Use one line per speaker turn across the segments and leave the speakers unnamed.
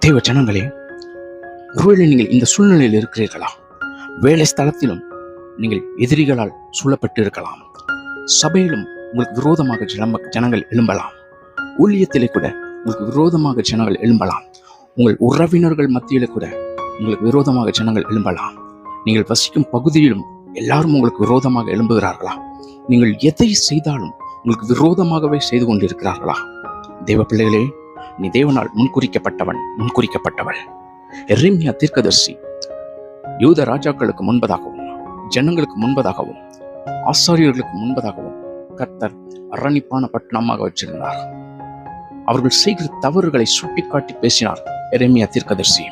தேவ ஜனங்களே, ஒருவேளை நீங்கள் இந்த சூழ்நிலையில் இருக்கிறீர்களா? வேலை ஸ்தலத்திலும் நீங்கள் எதிரிகளால் சூழப்பட்டு இருக்கலாம். சபையிலும் உங்களுக்கு விரோதமாக ஜனங்கள் எழும்பலாம். ஊழியத்திலே கூட உங்களுக்கு விரோதமாக ஜனங்கள் எழும்பலாம். உங்கள் உறவினர்கள் மத்தியிலே கூட உங்களுக்கு விரோதமாக ஜனங்கள் எழும்பலாம். நீங்கள் வசிக்கும் பகுதியிலும் எல்லாரும் உங்களுக்கு விரோதமாக எழும்புகிறார்களா? நீங்கள் எதை செய்தாலும் உங்களுக்கு விரோதமாகவே செய்து கொண்டிருக்கிறார்களா? தேவ பிள்ளைகளே, நீ தேவனால் முன்குறிக்கப்பட்டவள். எரேமியா தீர்க்கதரிசி யூத ராஜாக்களுக்கு முன்பதாகவும் ஜனங்களுக்கு முன்பதாகவும் ஆசாரியர்களுக்கு முன்பதாகவும் கர்த்தர் அரணிப்பான பட்டணமாக வச்சிருந்தார். அவர்கள் செய்கிற தவறுகளை சுட்டிக்காட்டி பேசினார். எரேமியா தீர்க்கதரிசி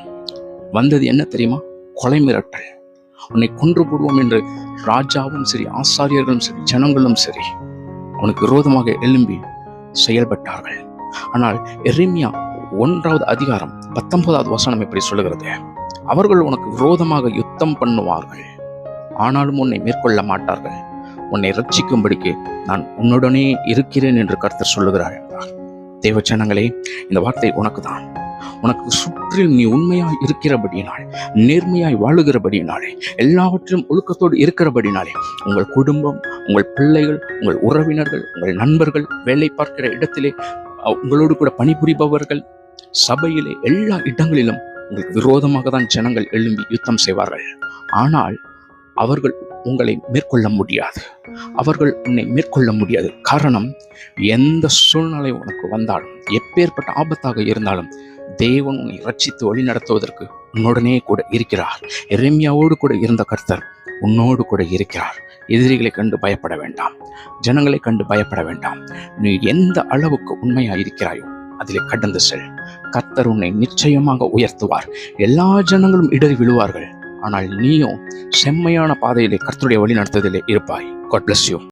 வந்தது என்ன தெரியுமா? கொலை மிரட்டல். உன்னை கொன்று போடுவோம் என்று ராஜாவும் சரி, ஆசாரியர்களும் சரி, ஜனங்களும் சரி அவனுக்கு விரோதமாக எழும்பி செயல்பட்டார்கள். ஆனால் எரேமியா 1வது அதிகாரம் 19வது வசனம் எப்படி சொல்லுகிறது? அவர்கள் உனக்கு விரோதமாக யுத்தம் பண்ணுவார்கள், ஆனாலும் உன்னை மேற்கொள்ள மாட்டார்கள். உன்னை ரட்சிக்கும்படிக்கு நான் உன்னுடனே இருக்கிறேன் என்று கர்த்தர் சொல்லுகிறார் என்றார். தேவ ஜனங்களே, இந்த வார்த்தை உனக்கு தான். உனக்கு சுற்றில் நீ உண்மையாய் இருக்கிறபடியினால், நேர்மையாய் வாழுகிறபடியினாலே, எல்லாவற்றிலும் ஒழுக்கத்தோடு இருக்கிறபடினாலே, உங்கள் குடும்பம், உங்கள் பிள்ளைகள், உங்கள் உறவினர்கள், உங்கள் நண்பர்கள், வேலை பார்க்கிற இடத்திலே உங்களோடு கூட பணிபுரிபவர்கள், சபையிலே, எல்லா இடங்களிலும் உங்களுக்கு விரோதமாக தான் ஜனங்கள் எழும்பி யுத்தம் செய்வார்கள். ஆனால் அவர்கள் உங்களை மேற்கொள்ள முடியாது. அவர்கள் உன்னை மேற்கொள்ள முடியாது. காரணம், எந்த சூழ்நிலை உனக்கு வந்தாலும், எப்பேற்பட்ட ஆபத்தாக இருந்தாலும், தேவன் உன்னை ரட்சித்து வழி நடத்துவதற்கு உன்னுடனே கூட இருக்கிறார். எரேமியாவோடு கூட இருந்த கர்த்தர் உன்னோடு கூட இருக்கிறார். எதிரிகளை கண்டு பயப்பட வேண்டாம். ஜனங்களை கண்டு பயப்பட வேண்டாம். நீ எந்த அளவுக்கு உண்மையாக இருக்கிறாயோ அதிலே கடந்து செல். கர்த்தர் உன்னை நிச்சயமாக உயர்த்துவார். எல்லா ஜனங்களும் இடறி விழுவார்கள், ஆனால் நீயும் செம்மையான பாதையிலே கர்த்தருடைய வழி நடத்துவதிலே இருப்பாய். God bless you.